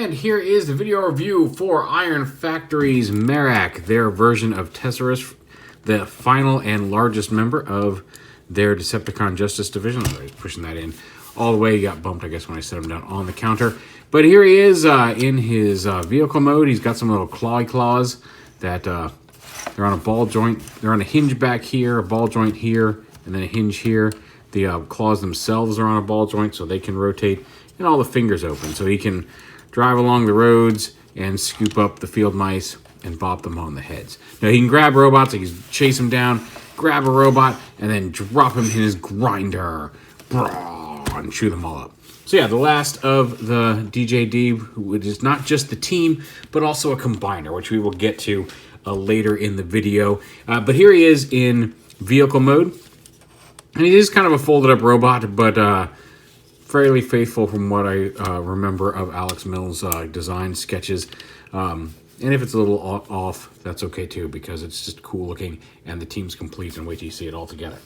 And here is the video review for Iron Factory's MERAK, their version of Tesarus, the final and largest member of their Decepticon Justice Division. I was pushing that in all the way. He got bumped, I guess, when I set him down on the counter. But here he is in his vehicle mode. He's got some little claws that they're on a ball joint. They're on a hinge back here, a ball joint here, and then a hinge here. The claws themselves are on a ball joint so they can rotate, and all the fingers open so he can drive along the roads and scoop up the field mice and bop them on the heads. Now he can grab robots, he can chase them down, grab a robot, and then drop him in his grinder and chew them all up. So yeah, the last of the DJD, which is not just the team, but also a combiner, which we will get to later in the video. But here he is in vehicle mode. And he is kind of a folded up robot, but fairly faithful from what I remember of Alex Mills' design sketches. And if it's a little off, that's okay too, because it's just cool looking and the team's complete, and wait till you see it all together.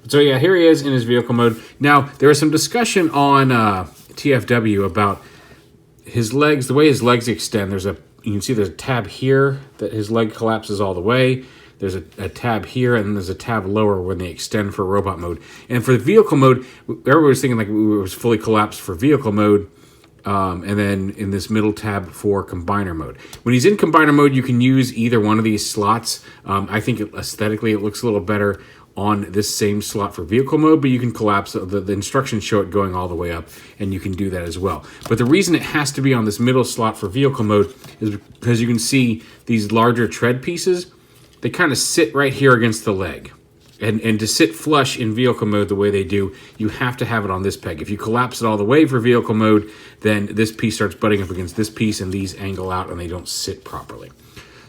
So yeah, here he is in his vehicle mode. Now, there is some discussion on TFW about his legs, the way his legs extend. You can see there's a tab here that his leg collapses all the way. There's a tab here, and then there's a tab lower when they extend for robot mode. And for the vehicle mode, everybody was thinking like it was fully collapsed for vehicle mode, and then in this middle tab for combiner mode. When he's in combiner mode, you can use either one of these slots. I think aesthetically it looks a little better on this same slot for vehicle mode, but you can collapse, the instructions show it going all the way up, and you can do that as well. But the reason it has to be on this middle slot for vehicle mode is because you can see these larger tread pieces. They kind of sit right here against the leg. And to sit flush in vehicle mode the way they do, you have to have it on this peg. If you collapse it all the way for vehicle mode, then this piece starts butting up against this piece, and these angle out and they don't sit properly.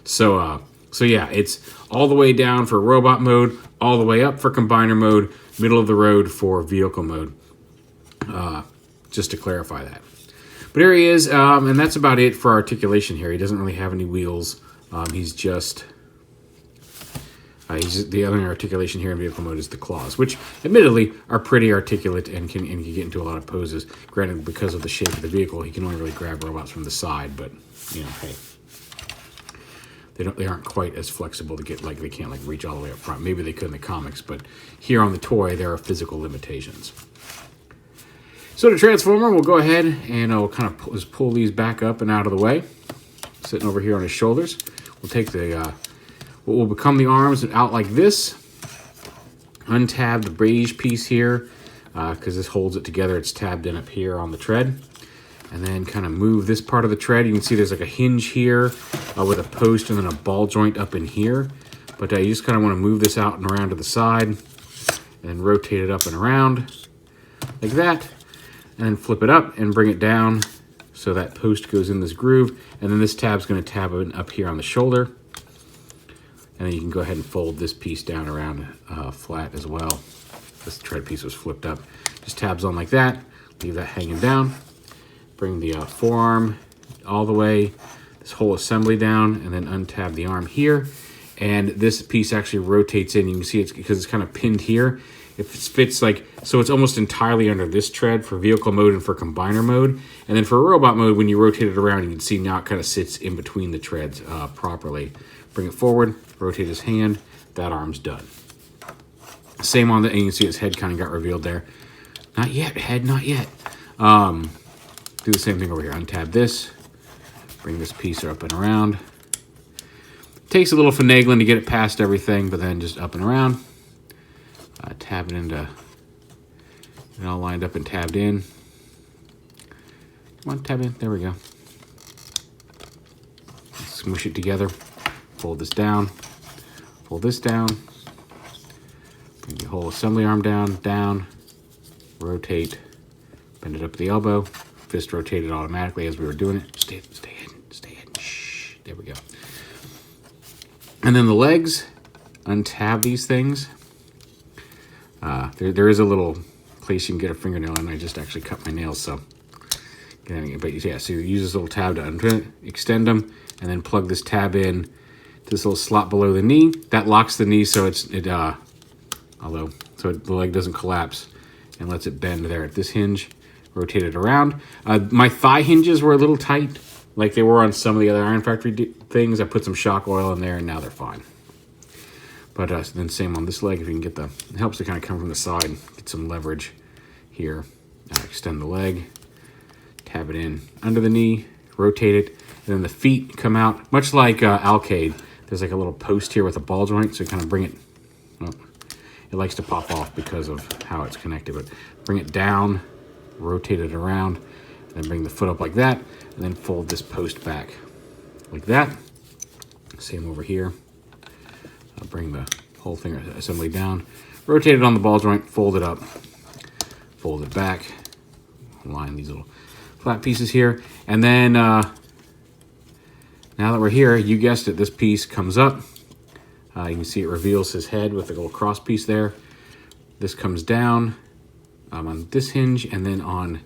So yeah, it's all the way down for robot mode, all the way up for combiner mode, middle of the road for vehicle mode, just to clarify that. But here he is, and that's about it for articulation here. He doesn't really have any wheels. He's just the other articulation here in vehicle mode is the claws, which admittedly are pretty articulate and can get into a lot of poses. Granted, because of the shape of the vehicle, he can only really grab robots from the side, but you know, hey, they aren't quite as flexible to get, like they can't like reach all the way up front. Maybe they could in the comics, but here on the toy there are physical limitations. So the Transformer, we'll go ahead and I'll kind of just pull these back up and out of the way, sitting over here on his shoulders. We'll take the what will become the arms out like this. Untab the beige piece here, because this holds it together. It's tabbed in up here on the tread. And then kind of move this part of the tread. You can see there's like a hinge here with a post and then a ball joint up in here. But you just kind of want to move this out and around to the side. And then rotate it up and around like that. And then flip it up and bring it down so that post goes in this groove. And then this tab's going to tab up here on the shoulder. And then you can go ahead and fold this piece down around flat as well. This tread piece was flipped up. Just tabs on like that. Leave that hanging down. Bring the forearm all the way, this whole assembly down, and then untab the arm here. And this piece actually rotates in. You can see it's because it's kind of pinned here. It fits like, so it's almost entirely under this tread for vehicle mode and for combiner mode. And then for robot mode, when you rotate it around, you can see now it kind of sits in between the treads properly. Bring it forward, rotate his hand, that arm's done. Same on the, and you can see his head kind of got revealed there. Not yet, head, not yet. Do the same thing over here, untab this, bring this piece up and around. Takes a little finagling to get it past everything, but then just up and around. Tab it into, it all lined up and tabbed in. Come on, tab in, there we go. Smush it together. Fold this down, fold this down, bring the whole assembly arm down, rotate, bend it up at the elbow, fist rotated automatically as we were doing it. Stay hidden, shh, there we go. And then the legs, untab these things. There is a little place you can get a fingernail in. I just actually cut my nails, so. But yeah, so you use this little tab to extend them, and then plug this tab in this little slot below the knee. That locks the knee so the leg doesn't collapse and lets it bend there at this hinge. Rotate it around. My thigh hinges were a little tight. like they were on some of the other Iron Factory things. I put some shock oil in there, and now they're fine. But then same on this leg. If you can get it helps to kind of come from the side, get some leverage here. Extend the leg, tab it in under the knee, rotate it, and then the feet come out, much like Alcade. There's like a little post here with a ball joint, so you kind of bring it, well, it likes to pop off because of how it's connected, but bring it down, rotate it around, and then bring the foot up like that, and then fold this post back like that. Same over here. Bring the whole thing assembly down, rotate it on the ball joint, fold it up, fold it back, line these little flat pieces here, and then now that we're here, you guessed it, this piece comes up. You can see it reveals his head with a little cross piece there. This comes down on this hinge, and then on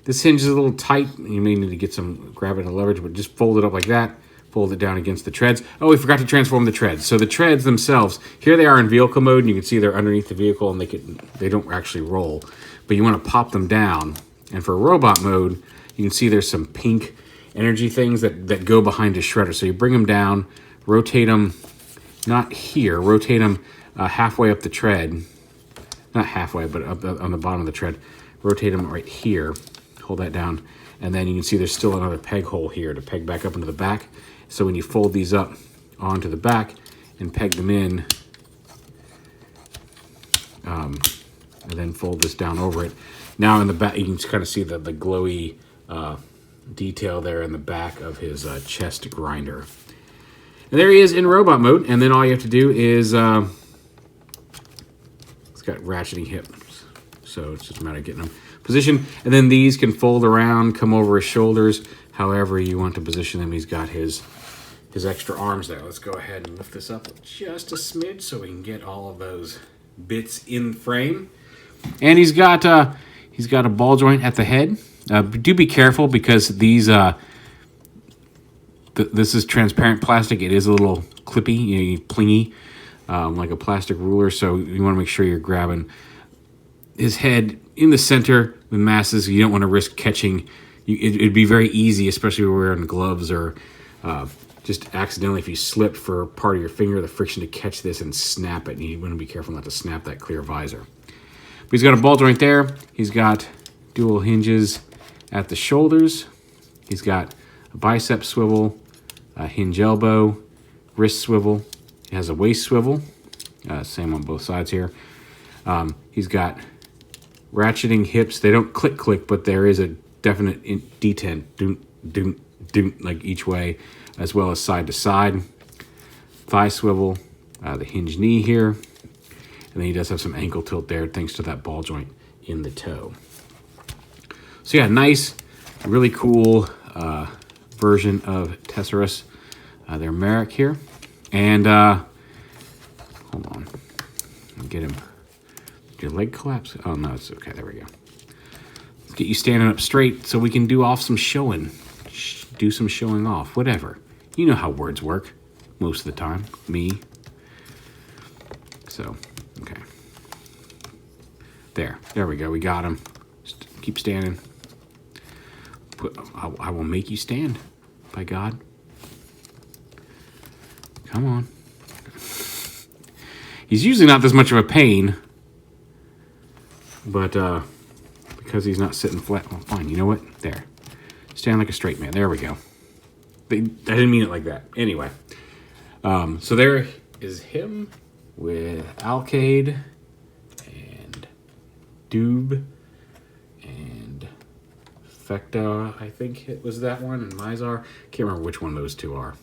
this hinge is a little tight. You may need to get some gravity and leverage, but just fold it up like that. Fold it down against the treads. Oh, we forgot to transform the treads. So the treads themselves, here they are in vehicle mode, and you can see they're underneath the vehicle, and they don't actually roll. But you want to pop them down. And for robot mode, you can see there's some pink energy things that go behind his shredder. So you bring them down, rotate them, not here, rotate them halfway up the tread. Not halfway, but up on the bottom of the tread. Rotate them right here. Hold that down. And then you can see there's still another peg hole here to peg back up into the back. So when you fold these up onto the back and peg them in, and then fold this down over it. Now in the back, you can kind of see the glowy detail there in the back of his chest grinder. And there he is in robot mode. And then all you have to do is, it's got ratcheting hips. So it's just a matter of getting them positioned. And then these can fold around, come over his shoulders, however you want to position them. He's got his extra arms there. Let's go ahead and lift this up just a smidge so we can get all of those bits in frame. And he's got a ball joint at the head. Do be careful because these this is transparent plastic. It is a little clippy, plingy, like a plastic ruler. So you want to make sure you're grabbing his head in the center with masses. You don't want to risk catching. It'd be very easy, especially if you're wearing gloves or just accidentally, if you slipped for part of your finger, the friction to catch this and snap it. And you want to be careful not to snap that clear visor. But he's got a ball joint there. He's got dual hinges at the shoulders. He's got a bicep swivel, a hinge elbow, wrist swivel. He has a waist swivel. Same on both sides here. He's got ratcheting hips. They don't click, but there is a definite detent, doom, like each way, as well as side to side. Thigh swivel, the hinge knee here. And then he does have some ankle tilt there thanks to that ball joint in the toe. So yeah, nice, really cool version of Tesarus. They're MERAK here. And hold on, get him. Did your leg collapse? Oh no, it's okay, there we go. Let's get you standing up straight so we can do off some showing. Do some showing off, whatever. You know how words work most of the time. Me. So, okay. There we go. We got him. Just keep standing. I will make you stand, by God. Come on. He's usually not this much of a pain, but because he's not sitting flat, well, fine. You know what? There. Stand like a straight man. There we go. I didn't mean it like that. Anyway. So there is him with Alcade and Doob and Fecta, I think it was that one, and Mizar. Can't remember which one those two are.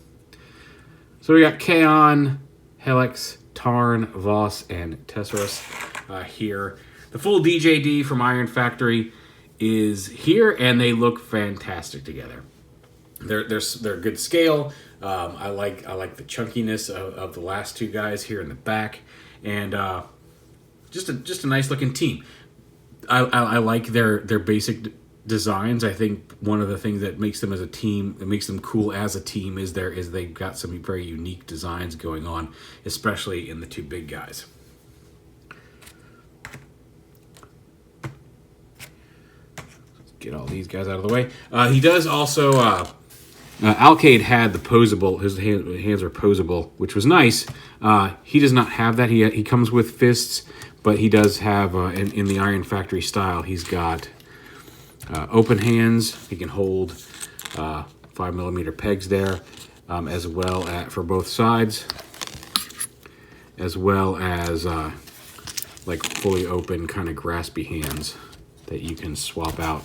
So we got Kaon, Helix, Tarn, Voss, and Tesarus here. The full DJD from Iron Factory is here, and they look fantastic together. They're good scale. I like the chunkiness of the last two guys here in the back, and just a nice looking team. I like their basic designs. I think one of the things that makes them as a team, that makes them cool as a team, is they've got some very unique designs going on, especially in the two big guys. Get all these guys out of the way. He does also Alcade had the posable, his hands are posable, which was nice. He does not have that. He comes with fists, but he does have, in the Iron Factory style, he's got open hands. He can hold 5mm pegs there, as well as for both sides, as well as like fully open kind of graspy hands that you can swap out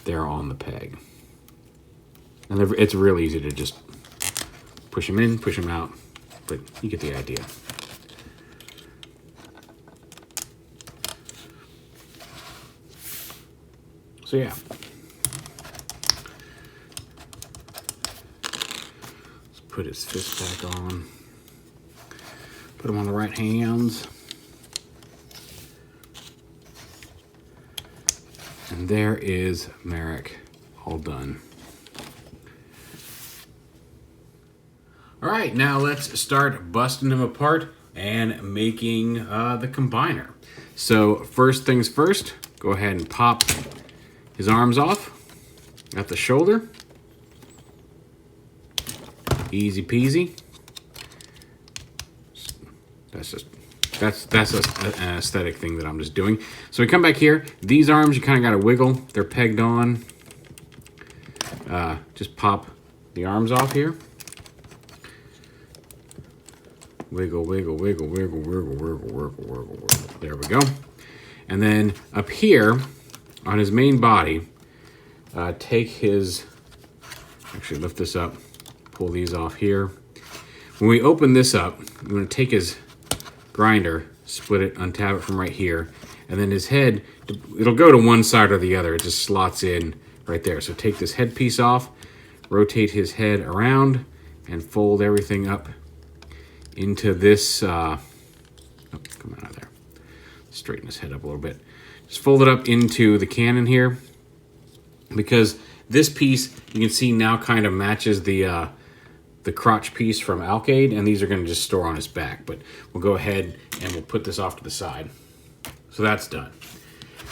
there on the peg. And it's really easy to just push them in, push them out, but you get the idea. So yeah. Let's put his fist back on. Put him on the right hands. And there is MERAK, all done. All right, now let's start busting him apart and making the combiner. So first things first, go ahead and pop his arms off at the shoulder. Easy peasy. That's an aesthetic thing that I'm just doing. So we come back here. These arms, you kind of got to wiggle. They're pegged on. Just pop the arms off here. Wiggle, wiggle, wiggle, wiggle, wiggle, wiggle, wiggle, wiggle, wiggle. There we go. And then up here on his main body, take his, actually lift this up, pull these off here. When we open this up, I'm going to take his grinder, split it, untab it from right here, and then his head, it'll go to one side or the other. It just slots in right there. So take this headpiece off, rotate his head around, and fold everything up into this, oh, come out of there. Straighten his head up a little bit. Just fold it up into the cannon here, because this piece, you can see now kind of matches the crotch piece from Alcade, and these are going to just store on his back. But we'll go ahead and we'll put this off to the side. So that's done.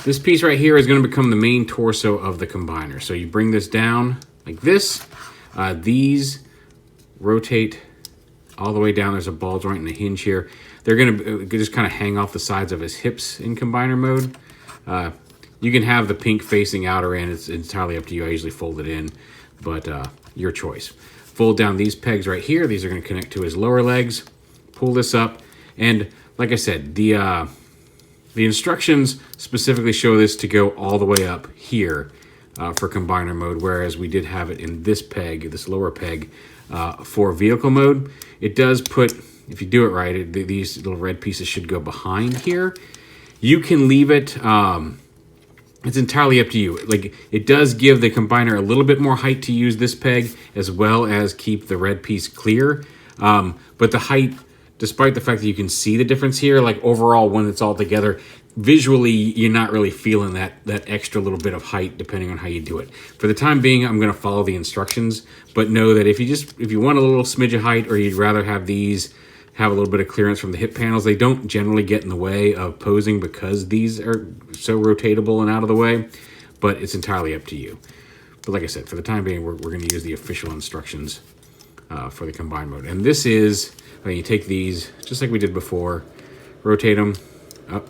This piece right here is going to become the main torso of the combiner. So you bring this down like this. These rotate all the way down. There's a ball joint and a hinge here. They're going to just kind of hang off the sides of his hips in combiner mode. You can have the pink facing out or in. It's entirely up to you. I usually fold it in, but your choice. Fold down these pegs right here. These are going to connect to his lower legs. Pull this up. And like I said, the instructions specifically show this to go all the way up here for combiner mode, whereas we did have it in this peg, this lower peg, for vehicle mode. It does put, if you do it right, these little red pieces should go behind here. You can leave it, it's entirely up to you. Like, it does give the combiner a little bit more height to use this peg, as well as keep the red piece clear. But the height, despite the fact that you can see the difference here, like overall when it's all together, visually you're not really feeling that extra little bit of height depending on how you do it. For the time being, I'm going to follow the instructions, but know that if you want a little smidge of height, or you'd rather have these have a little bit of clearance from the hip panels, they don't generally get in the way of posing because these are so rotatable and out of the way, but it's entirely up to you. But like I said, for the time being, we're going to use the official instructions for the combine mode. And this is, when you take these, just like we did before, rotate them up,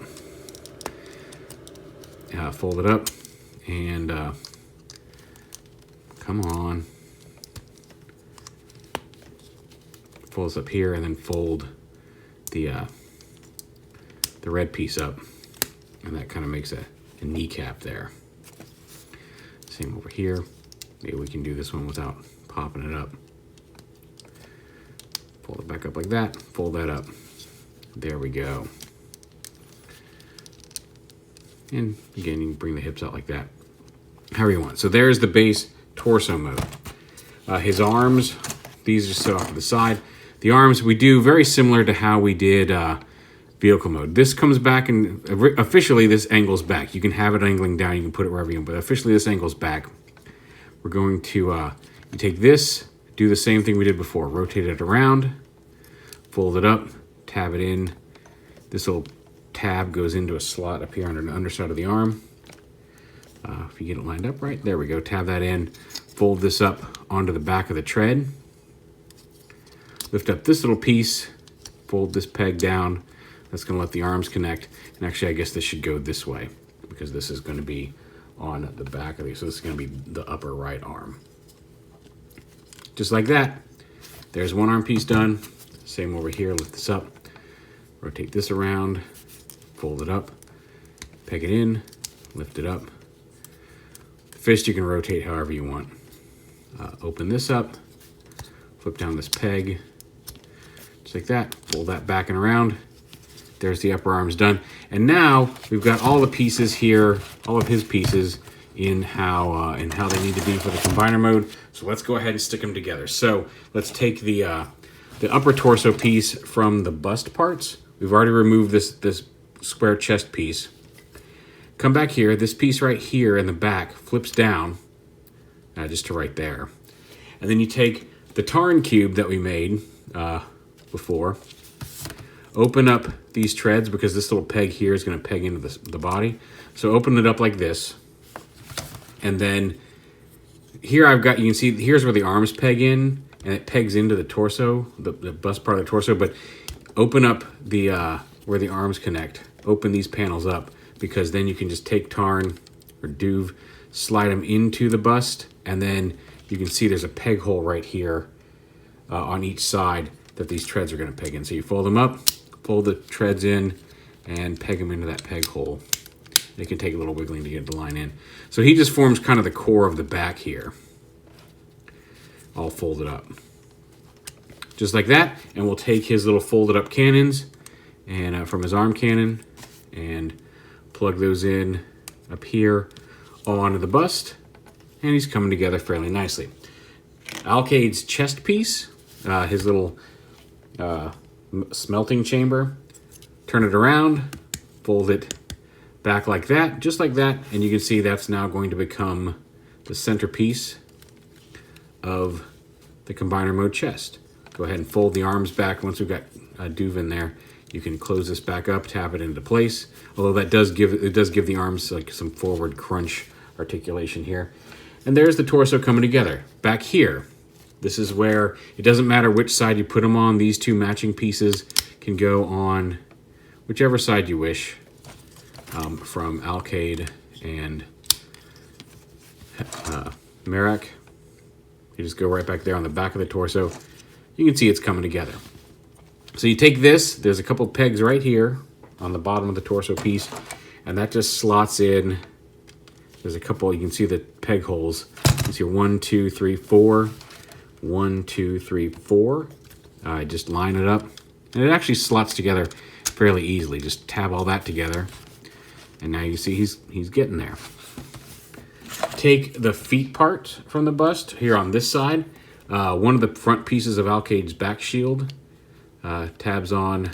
fold it up, and come on. Fold this up here, and then fold the red piece up, and that kind of makes a kneecap there. Same over here. Maybe we can do this one without popping it up. Fold it back up like that, fold that up. There we go. And again, you can bring the hips out like that, however you want. So there's the base torso mode. His arms, these just sit off to the side. The arms, we do very similar to how we did vehicle mode. This comes back, and officially this angles back. You can have it angling down, you can put it wherever you want, but officially this angles back. We're going to you take this, do the same thing we did before. Rotate it around, fold it up, tab it in. This little tab goes into a slot up here under the underside of the arm. If you get it lined up right, there we go. Tab that in, fold this up onto the back of the tread. Lift up this little piece, fold this peg down. That's going to let the arms connect. And actually, I guess this should go this way because this is going to be on the back of these. So this is going to be the upper right arm. Just like that. There's one arm piece done. Same over here. Lift this up. Rotate this around. Fold it up. Peg it in. Lift it up. Fist you can rotate however you want. Open this up. Flip down this peg. Just like that. Fold that back and around. There's the upper arms done. And now we've got all the pieces here, all of his pieces in how they need to be for the combiner mode. So let's go ahead and stick them together. So let's take the upper torso piece from the bust parts. We've already removed this square chest piece. Come back here. This piece right here in the back flips down just to right there. And then you take the Tarn cube that we made before. Open up these treads because this little peg here is going to peg into the body. So open it up like this. And then here you can see, here's where the arms peg in, and it pegs into the torso, the bust part of the torso. But open up the where the arms connect. Open these panels up because then you can just take Tarn or Duve, slide them into the bust, and then you can see there's a peg hole right here on each side that these treads are going to peg in. So you fold them up, fold the treads in, and peg them into that peg hole. They can take a little wiggling to get the line in. So he just forms kind of the core of the back here, all folded up. Just like that, and we'll take his little folded up cannons and from his arm cannon and plug those in up here onto the bust, and he's coming together fairly nicely. Alkaid's chest piece, his little smelting chamber, turn it around, fold it back like that, just like that, and you can see that's now going to become the centerpiece of the combiner mode chest. Go ahead and fold the arms back. Once we've got Duve in there, you can close this back up, tap it into place. Although that does give the arms like some forward crunch articulation here. And there's the torso coming together. Back here, this is where it doesn't matter which side you put them on. These two matching pieces can go on whichever side you wish from Alkaid and MERAK. You just go right back there on the back of the torso. You can see it's coming together. So you take this, there's a couple pegs right here on the bottom of the torso piece, and that just slots in. There's a couple, you can see the peg holes. You can see 1, 2, 3, 4. 1, 2, 3, 4. Just line it up, and it actually slots together fairly easily. Just tab all that together, and now you see he's getting there. Take the feet part from the bust here on this side. One of the front pieces of Alkaid's back shield tabs on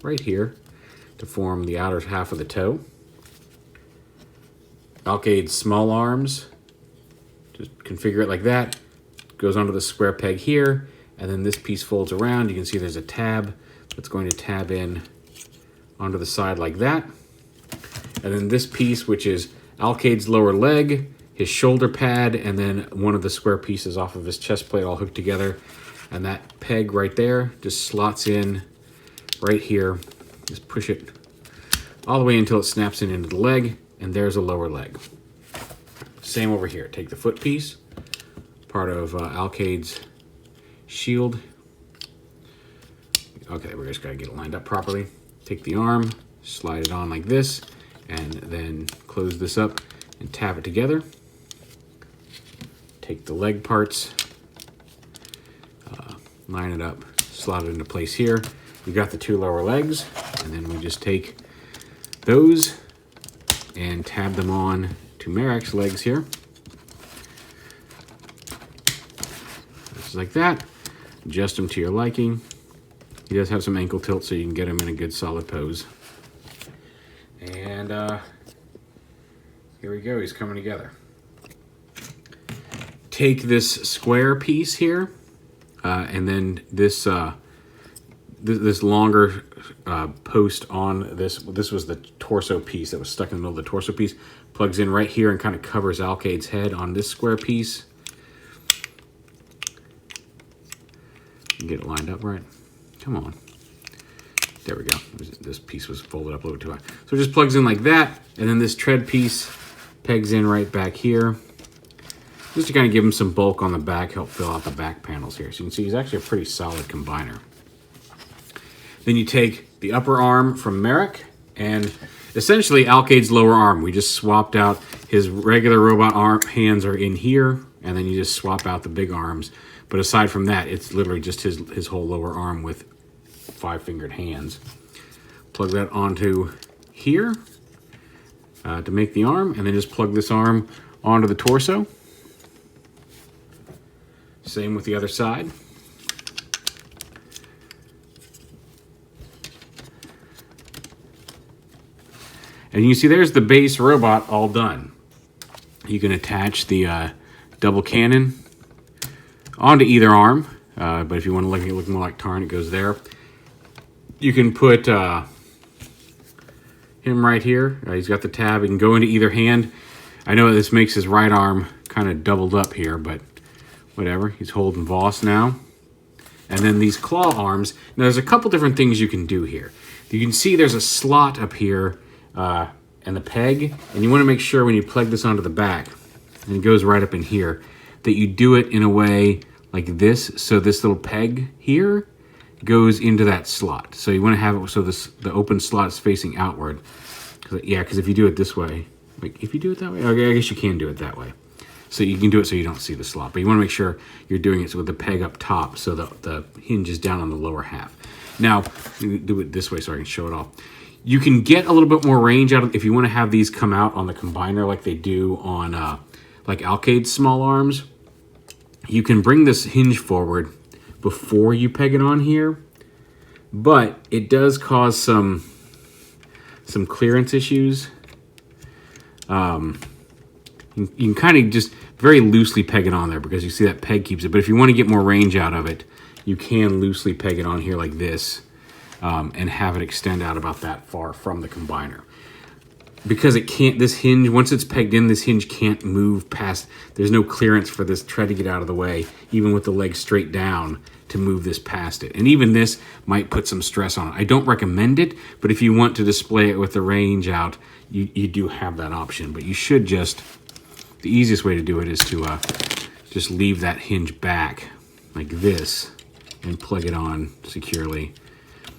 right here to form the outer half of the toe. Alkaid's small arms, just configure it like that. Goes onto the square peg here, and then this piece folds around. You can see there's a tab that's going to tab in onto the side like that. And then this piece, which is Alkaid's lower leg, his shoulder pad, and then one of the square pieces off of his chest plate all hooked together. And that peg right there just slots in right here. Just push it all the way until it snaps in into the leg, and there's a lower leg. Same over here. Take the foot piece, part of Alkaid's shield. Okay, we just gotta get it lined up properly. Take the arm, slide it on like this, and then close this up and tap it together. Take the leg parts, line it up, slot it into place here. We've got the two lower legs, and then we just take those and tab them on to MERAK's legs here. Just like that. Adjust them to your liking. He does have some ankle tilt, so you can get him in a good solid pose. And here we go, he's coming together. Take this square piece here, and then this this longer post on this. This was the torso piece that was stuck in the middle of the torso piece. Plugs in right here and kind of covers Alkaid's head on this square piece. get it lined up right. Come on. There we go. This piece was folded up a little too high. So it just plugs in like that, and then this tread piece pegs in right back here. Just to kind of give him some bulk on the back, help fill out the back panels here. So you can see he's actually a pretty solid combiner. Then you take the upper arm from MERAK, and essentially Alkaid's lower arm. We just swapped out his regular robot arm hands are in here, and then you just swap out the big arms. But aside from that, it's literally just his whole lower arm with 5-fingered hands. Plug that onto here to make the arm, and then just plug this arm onto the torso. Same with the other side. And you see there's the base robot all done. You can attach the double cannon onto either arm, but if you want to look more like Tarn, it goes there. You can put him right here. He's got the tab. He can go into either hand. I know this makes his right arm kind of doubled up here, but whatever. He's holding Voss now. And then these claw arms. Now there's a couple different things you can do here. You can see there's a slot up here and the peg. And you want to make sure when you plug this onto the back, and it goes right up in here, that you do it in a way like this. So this little peg here goes into that slot. So you want to have it so the open slot is facing outward. Because if you do it this way, like if you do it that way, okay, I guess you can do it that way. So you can do it so you don't see the slot, but you want to make sure you're doing it with the peg up top so the hinge is down on the lower half. Now, do it this way so I can show it off. You can get a little bit more range out of if you want to have these come out on the combiner like they do on like Alkaid's small arms. You can bring this hinge forward before you peg it on here, but it does cause some clearance issues. You can kind of just very loosely peg it on there because you see that peg keeps it. But if you want to get more range out of it, you can loosely peg it on here like this and have it extend out about that far from the combiner. Because it can't, this hinge, once it's pegged in, this hinge can't move past, there's no clearance for this tread to get out of the way, even with the leg straight down to move this past it. And even this might put some stress on it. I don't recommend it, but if you want to display it with the range out, you do have that option. But you should just, the easiest way to do it is to just leave that hinge back like this and plug it on securely.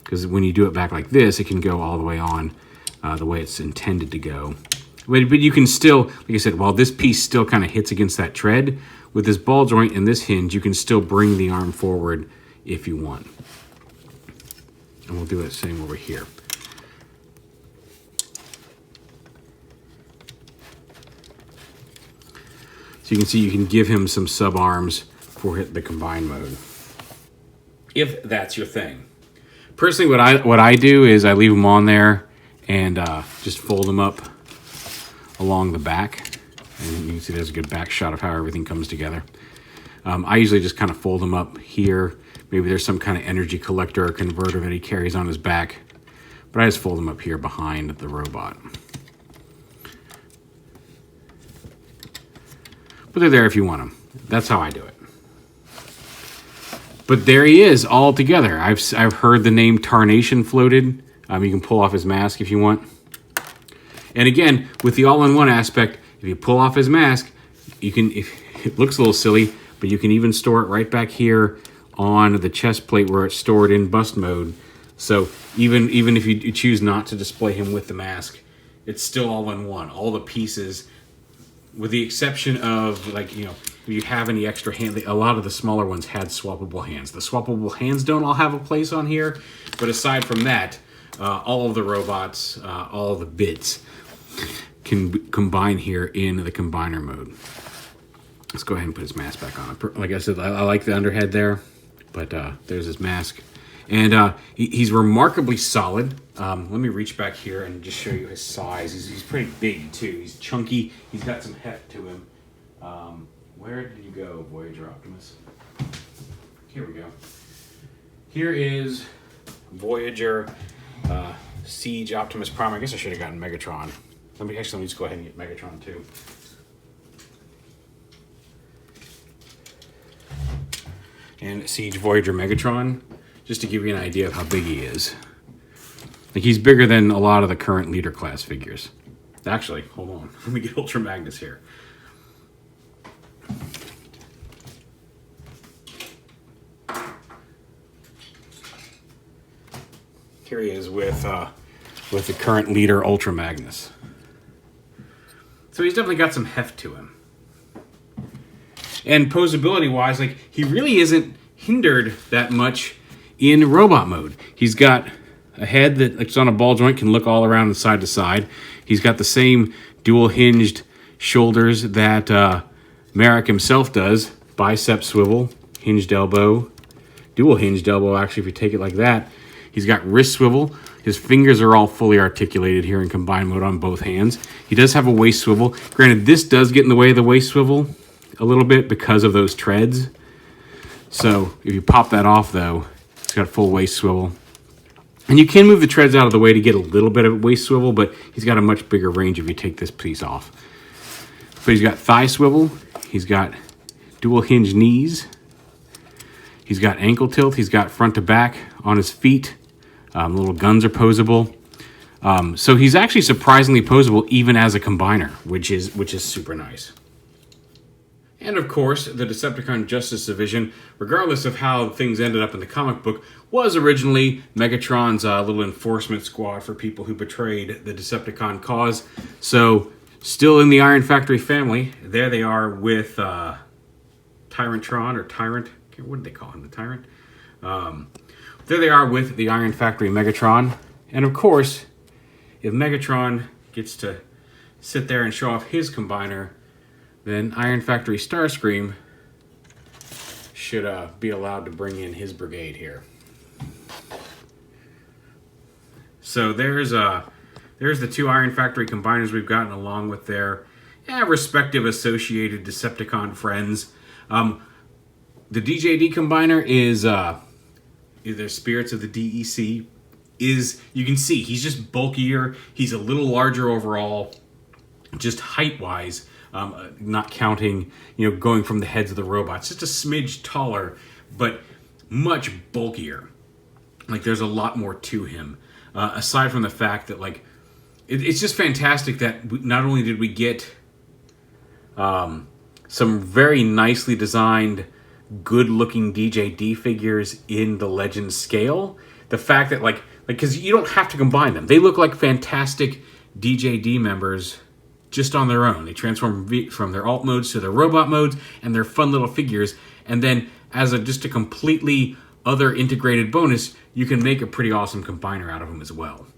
Because when you do it back like this, it can go all the way on the way it's intended to go. But you can still, like I said, while this piece still kind of hits against that tread, with this ball joint and this hinge, you can still bring the arm forward if you want. And we'll do the same over here. So you can see you can give him some sub arms for the combined mode, if that's your thing. Personally, what I do is I leave them on there and just fold them up along the back. And you can see there's a good back shot of how everything comes together. I usually just kind of fold them up here. Maybe there's some kind of energy collector or converter that he carries on his back. But I just fold them up here behind the robot. But they're there if you want them. That's how I do it. But there he is, all together. I've heard the name Tarnation floated. You can pull off his mask if you want. And again, with the all-in-one aspect, if you pull off his mask, you can. It looks a little silly, but you can even store it right back here on the chest plate where it's stored in bust mode. So even if you choose not to display him with the mask, it's still all in one. All the pieces, with the exception of, like, you know, if you have any extra hand, a lot of the smaller ones had swappable hands. The swappable hands don't all have a place on here, but aside from that, all of the robots, all of the bits can combine here in the combiner mode. Let's go ahead and put his mask back on. Like I said, I like the underhead there, but there's his mask. And he's remarkably solid. Let me reach back here and just show you his size. He's pretty big, too. He's chunky. He's got some heft to him. Where did you go, Voyager Optimus? Here we go. Here is Voyager Siege Optimus Prime. I guess I should have gotten Megatron. Let me just go ahead and get Megatron, too. and Siege Voyager Megatron, just to give you an idea of how big he is. Like, he's bigger than a lot of the current leader class figures. Actually, hold on. Let me get Ultra Magnus here. Here he is with the current leader, Ultra Magnus. So he's definitely got some heft to him. And posability-wise, like, he really isn't hindered that much in robot mode. He's got a head that's on a ball joint, can look all around and side to side. He's got the same dual-hinged shoulders that MERAK himself does. Bicep swivel, hinged elbow, dual-hinged elbow, actually, if you take it like that. He's got wrist swivel. His fingers are all fully articulated here in combined mode on both hands. He does have a waist swivel. Granted, this does get in the way of the waist swivel a little bit because of those treads. So if you pop that off, though, it's got a full waist swivel. And you can move the treads out of the way to get a little bit of waist swivel, but he's got a much bigger range if you take this piece off. But he's got thigh swivel. He's got dual hinge knees. He's got ankle tilt. He's got front to back on his feet. Little guns are posable. So he's actually surprisingly posable even as a combiner, which is super nice. And of course, the Decepticon Justice Division, regardless of how things ended up in the comic book, was originally Megatron's little enforcement squad for people who betrayed the Decepticon cause. So, still in the Iron Factory family, there they are with Tyrantron, or Tyrant. What did they call him? The Tyrant? There they are with the Iron Factory Megatron. And of course, if Megatron gets to sit there and show off his combiner, then Iron Factory Starscream should be allowed to bring in his brigade here. So there's the two Iron Factory combiners we've gotten, along with their respective associated Decepticon friends. The DJD combiner is their Spirits of the D.E.C. You can see he's just bulkier. He's a little larger overall, just height-wise. Not counting, going from the heads of the robots. Just a smidge taller, but much bulkier. Like, there's a lot more to him. Aside from the fact that, like, it's just fantastic that not only did we get some very nicely designed, good-looking DJD figures in the Legends scale, the fact that, because you don't have to combine them. They look like fantastic DJD members just on their own. They transform from their alt modes to their robot modes, and they're fun little figures. And then, as just a completely other integrated bonus, you can make a pretty awesome combiner out of them as well.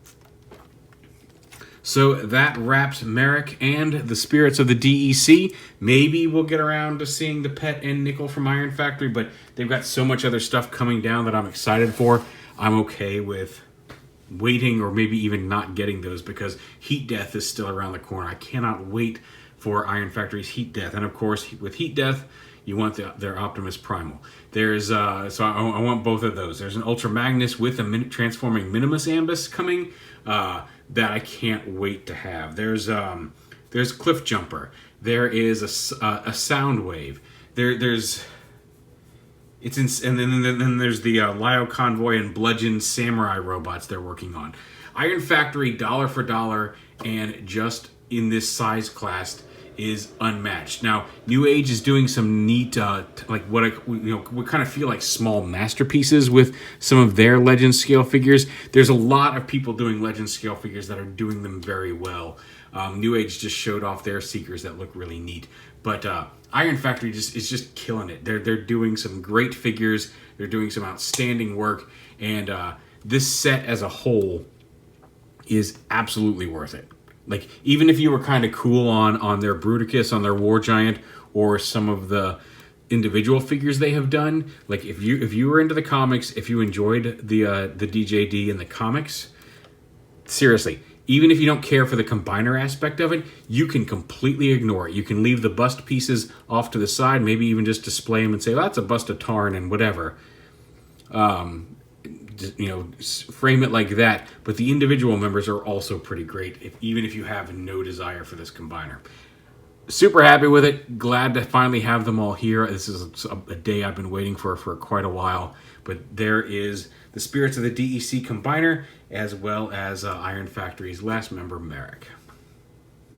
So that wraps MERAK and the Spirits of the D.E.C. Maybe we'll get around to seeing the Pet and Nickel from Iron Factory, but they've got so much other stuff coming down that I'm excited for. I'm okay with waiting, or maybe even not getting those, because Heat Death is still around the corner. I cannot wait for Iron Factory's Heat Death. And of course, with Heat Death, you want their Optimus Primal. There's so I want both of those. There's an Ultra Magnus with a transforming Minimus Ambus coming that I can't wait to have. There's Cliff Jumper. There is a Soundwave. And then there's the Lyo Convoy and Bludgeon Samurai robots they're working on. Iron Factory, dollar for dollar, and just in this size class, is unmatched. Now, New Age is doing some neat, what kind of feel like small masterpieces with some of their Legend scale figures. There's a lot of people doing Legend scale figures that are doing them very well. New Age just showed off their Seekers that look really neat. But Iron Factory is just killing it. They're doing some great figures. They're doing some outstanding work. And this set as a whole is absolutely worth it. Like, even if you were kind of cool on their Bruticus, on their War Giant, or some of the individual figures they have done, like, if you were into the comics, if you enjoyed the DJD and the comics, seriously, even if you don't care for the combiner aspect of it, you can completely ignore it. You can leave the bust pieces off to the side, maybe even just display them and say, well, that's a bust of Tarn and whatever. Frame it like that. But the individual members are also pretty great, even if you have no desire for this combiner. Super happy with it. Glad to finally have them all here. This is a day I've been waiting for quite a while. But there is the Spirits of the D.E.C. Combiner, as well as Iron Factory's last member, Marek.